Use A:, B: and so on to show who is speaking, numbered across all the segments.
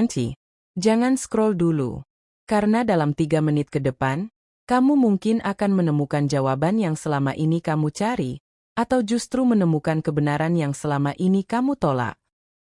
A: 20. Jangan scroll dulu. Karena dalam 3 menit ke depan, kamu mungkin akan menemukan jawaban yang selama ini kamu cari, atau justru menemukan kebenaran yang selama ini kamu tolak.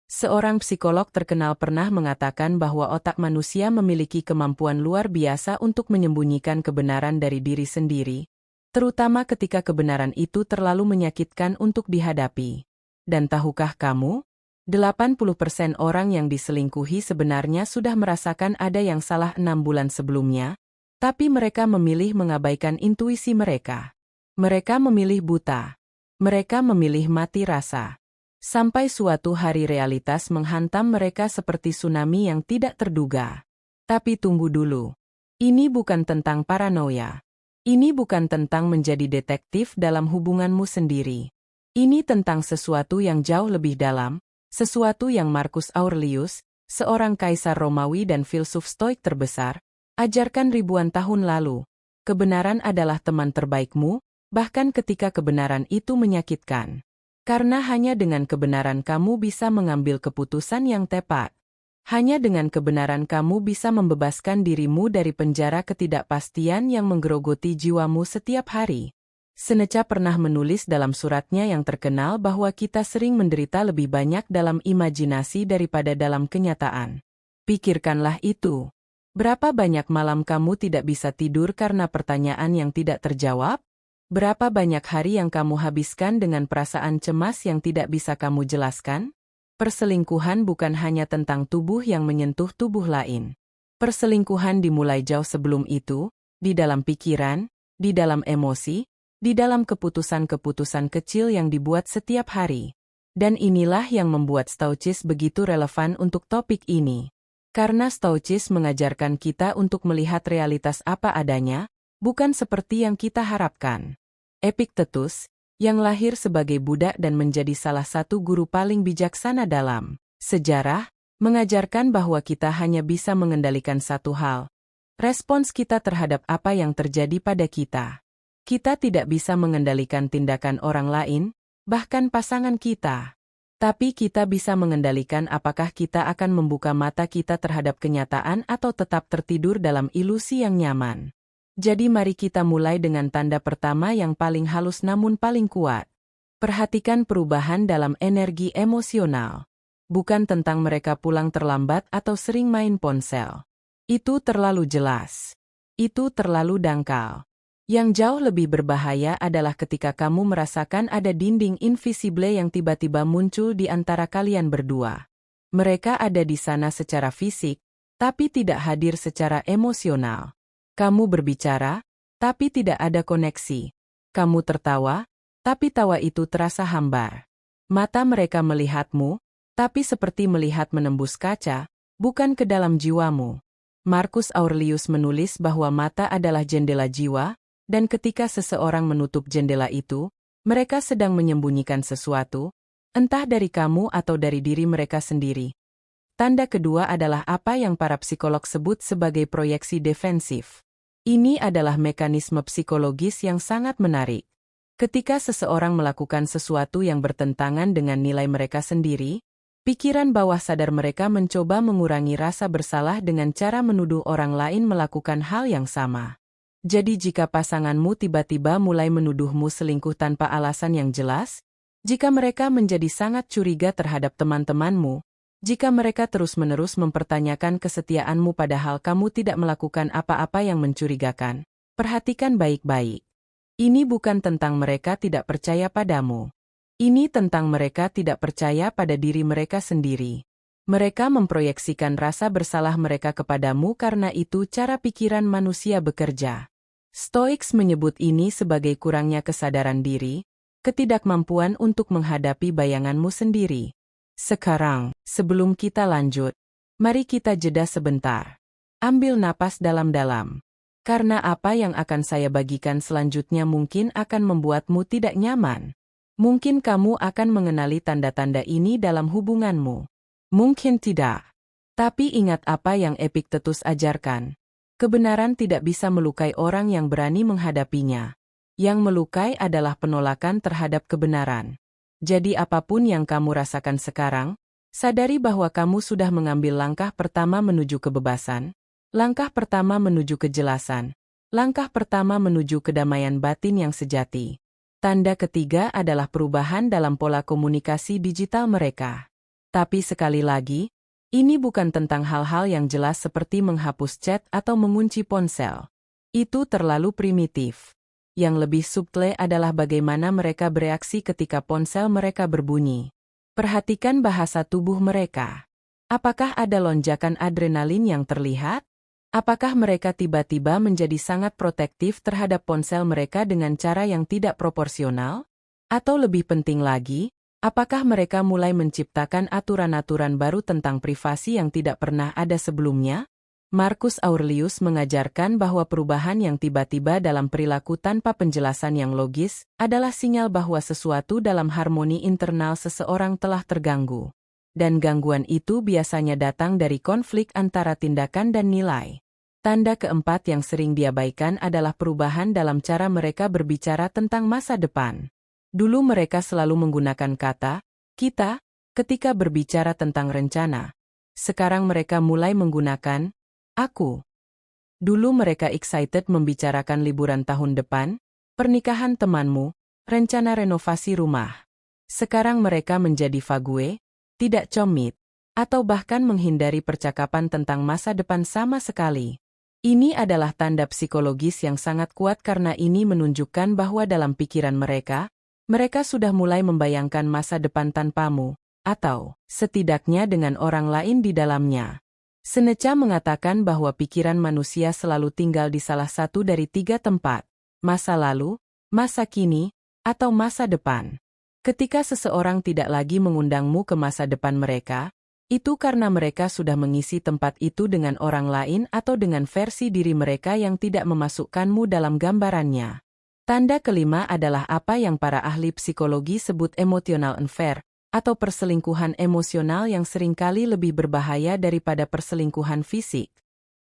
A: Seorang psikolog terkenal pernah mengatakan bahwa otak manusia memiliki kemampuan luar biasa untuk menyembunyikan kebenaran dari diri sendiri, terutama ketika kebenaran itu terlalu menyakitkan untuk dihadapi. Dan tahukah kamu? 80% orang yang diselingkuhi sebenarnya sudah merasakan ada yang salah 6 bulan sebelumnya, tapi mereka memilih mengabaikan intuisi mereka. Mereka memilih buta. Mereka memilih mati rasa. Sampai suatu hari realitas menghantam mereka seperti tsunami yang tidak terduga. Tapi tunggu dulu. Ini bukan tentang paranoia. Ini bukan tentang menjadi detektif dalam hubunganmu sendiri. Ini tentang sesuatu yang jauh lebih dalam, sesuatu yang Marcus Aurelius, seorang kaisar Romawi dan filsuf Stoik terbesar, ajarkan ribuan tahun lalu. Kebenaran adalah teman terbaikmu, bahkan ketika kebenaran itu menyakitkan. Karena hanya dengan kebenaran kamu bisa mengambil keputusan yang tepat. Hanya dengan kebenaran kamu bisa membebaskan dirimu dari penjara ketidakpastian yang menggerogoti jiwamu setiap hari. Seneca pernah menulis dalam suratnya yang terkenal bahwa kita sering menderita lebih banyak dalam imajinasi daripada dalam kenyataan. Pikirkanlah itu. Berapa banyak malam kamu tidak bisa tidur karena pertanyaan yang tidak terjawab? Berapa banyak hari yang kamu habiskan dengan perasaan cemas yang tidak bisa kamu jelaskan? Perselingkuhan bukan hanya tentang tubuh yang menyentuh tubuh lain. Perselingkuhan dimulai jauh sebelum itu, di dalam pikiran, di dalam emosi, di dalam keputusan-keputusan kecil yang dibuat setiap hari. Dan inilah yang membuat Stoicis begitu relevan untuk topik ini. Karena Stoicis mengajarkan kita untuk melihat realitas apa adanya, bukan seperti yang kita harapkan. Epictetus, yang lahir sebagai budak dan menjadi salah satu guru paling bijaksana dalam sejarah, mengajarkan bahwa kita hanya bisa mengendalikan satu hal. Respons kita terhadap apa yang terjadi pada kita. Kita tidak bisa mengendalikan tindakan orang lain, bahkan pasangan kita. Tapi kita bisa mengendalikan apakah kita akan membuka mata kita terhadap kenyataan atau tetap tertidur dalam ilusi yang nyaman. Jadi mari kita mulai dengan tanda pertama yang paling halus namun paling kuat. Perhatikan perubahan dalam energi emosional. Bukan tentang mereka pulang terlambat atau sering main ponsel. Itu terlalu jelas. Itu terlalu dangkal. Yang jauh lebih berbahaya adalah ketika kamu merasakan ada dinding invisible yang tiba-tiba muncul di antara kalian berdua. Mereka ada di sana secara fisik, tapi tidak hadir secara emosional. Kamu berbicara, tapi tidak ada koneksi. Kamu tertawa, tapi tawa itu terasa hambar. Mata mereka melihatmu, tapi seperti melihat menembus kaca, bukan ke dalam jiwamu. Marcus Aurelius menulis bahwa mata adalah jendela jiwa, dan ketika seseorang menutup jendela itu, mereka sedang menyembunyikan sesuatu, entah dari kamu atau dari diri mereka sendiri. Tanda kedua adalah apa yang para psikolog sebut sebagai proyeksi defensif. Ini adalah mekanisme psikologis yang sangat menarik. Ketika seseorang melakukan sesuatu yang bertentangan dengan nilai mereka sendiri, pikiran bawah sadar mereka mencoba mengurangi rasa bersalah dengan cara menuduh orang lain melakukan hal yang sama. Jadi jika pasanganmu tiba-tiba mulai menuduhmu selingkuh tanpa alasan yang jelas, jika mereka menjadi sangat curiga terhadap teman-temanmu, jika mereka terus-menerus mempertanyakan kesetiaanmu padahal kamu tidak melakukan apa-apa yang mencurigakan, perhatikan baik-baik. Ini bukan tentang mereka tidak percaya padamu. Ini tentang mereka tidak percaya pada diri mereka sendiri. Mereka memproyeksikan rasa bersalah mereka kepadamu karena itu cara pikiran manusia bekerja. Stoics menyebut ini sebagai kurangnya kesadaran diri, ketidakmampuan untuk menghadapi bayanganmu sendiri. Sekarang, sebelum kita lanjut, mari kita jeda sebentar. Ambil napas dalam-dalam. Karena apa yang akan saya bagikan selanjutnya mungkin akan membuatmu tidak nyaman. Mungkin kamu akan mengenali tanda-tanda ini dalam hubunganmu. Mungkin tidak. Tapi ingat apa yang Epictetus ajarkan. Kebenaran tidak bisa melukai orang yang berani menghadapinya. Yang melukai adalah penolakan terhadap kebenaran. Jadi apapun yang kamu rasakan sekarang, Sadari bahwa kamu sudah mengambil langkah pertama menuju kebebasan, langkah pertama menuju kejelasan, langkah pertama menuju kedamaian batin yang sejati. Tanda ketiga adalah perubahan dalam pola komunikasi digital mereka. Tapi sekali lagi, ini bukan tentang hal-hal yang jelas seperti menghapus chat atau mengunci ponsel. Itu terlalu primitif. Yang lebih subtle adalah bagaimana mereka bereaksi ketika ponsel mereka berbunyi. Perhatikan bahasa tubuh mereka. Apakah ada lonjakan adrenalin yang terlihat? Apakah mereka tiba-tiba menjadi sangat protektif terhadap ponsel mereka dengan cara yang tidak proporsional? Atau lebih penting lagi, apakah mereka mulai menciptakan aturan-aturan baru tentang privasi yang tidak pernah ada sebelumnya? Marcus Aurelius mengajarkan bahwa perubahan yang tiba-tiba dalam perilaku tanpa penjelasan yang logis adalah sinyal bahwa sesuatu dalam harmoni internal seseorang telah terganggu. Dan gangguan itu biasanya datang dari konflik antara tindakan dan nilai. Tanda keempat yang sering diabaikan adalah perubahan dalam cara mereka berbicara tentang masa depan. Dulu mereka selalu menggunakan kata "kita" ketika berbicara tentang rencana. Sekarang mereka mulai menggunakan "aku". Dulu mereka excited membicarakan liburan tahun depan, pernikahan temanmu, rencana renovasi rumah. Sekarang mereka menjadi vague, tidak comit, atau bahkan menghindari percakapan tentang masa depan sama sekali. Ini adalah tanda psikologis yang sangat kuat karena ini menunjukkan bahwa dalam pikiran mereka sudah mulai membayangkan masa depan tanpamu, atau setidaknya dengan orang lain di dalamnya. Seneca mengatakan bahwa pikiran manusia selalu tinggal di salah satu dari tiga tempat, masa lalu, masa kini, atau masa depan. Ketika seseorang tidak lagi mengundangmu ke masa depan mereka, itu karena mereka sudah mengisi tempat itu dengan orang lain atau dengan versi diri mereka yang tidak memasukkanmu dalam gambarannya. Tanda kelima adalah apa yang para ahli psikologi sebut emotional affair, atau perselingkuhan emosional yang seringkali lebih berbahaya daripada perselingkuhan fisik.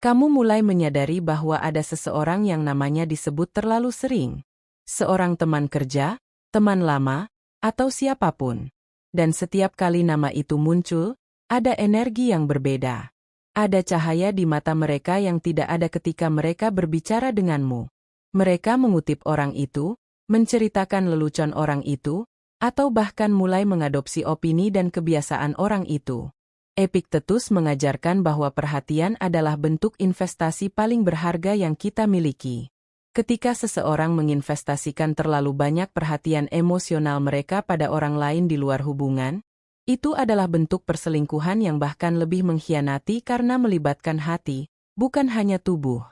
A: Kamu mulai menyadari bahwa ada seseorang yang namanya disebut terlalu sering. Seorang teman kerja, teman lama, atau siapapun. Dan setiap kali nama itu muncul, ada energi yang berbeda. Ada cahaya di mata mereka yang tidak ada ketika mereka berbicara denganmu. Mereka mengutip orang itu, menceritakan lelucon orang itu, atau bahkan mulai mengadopsi opini dan kebiasaan orang itu. Epictetus mengajarkan bahwa perhatian adalah bentuk investasi paling berharga yang kita miliki. Ketika seseorang menginvestasikan terlalu banyak perhatian emosional mereka pada orang lain di luar hubungan, itu adalah bentuk perselingkuhan yang bahkan lebih mengkhianati karena melibatkan hati, bukan hanya tubuh.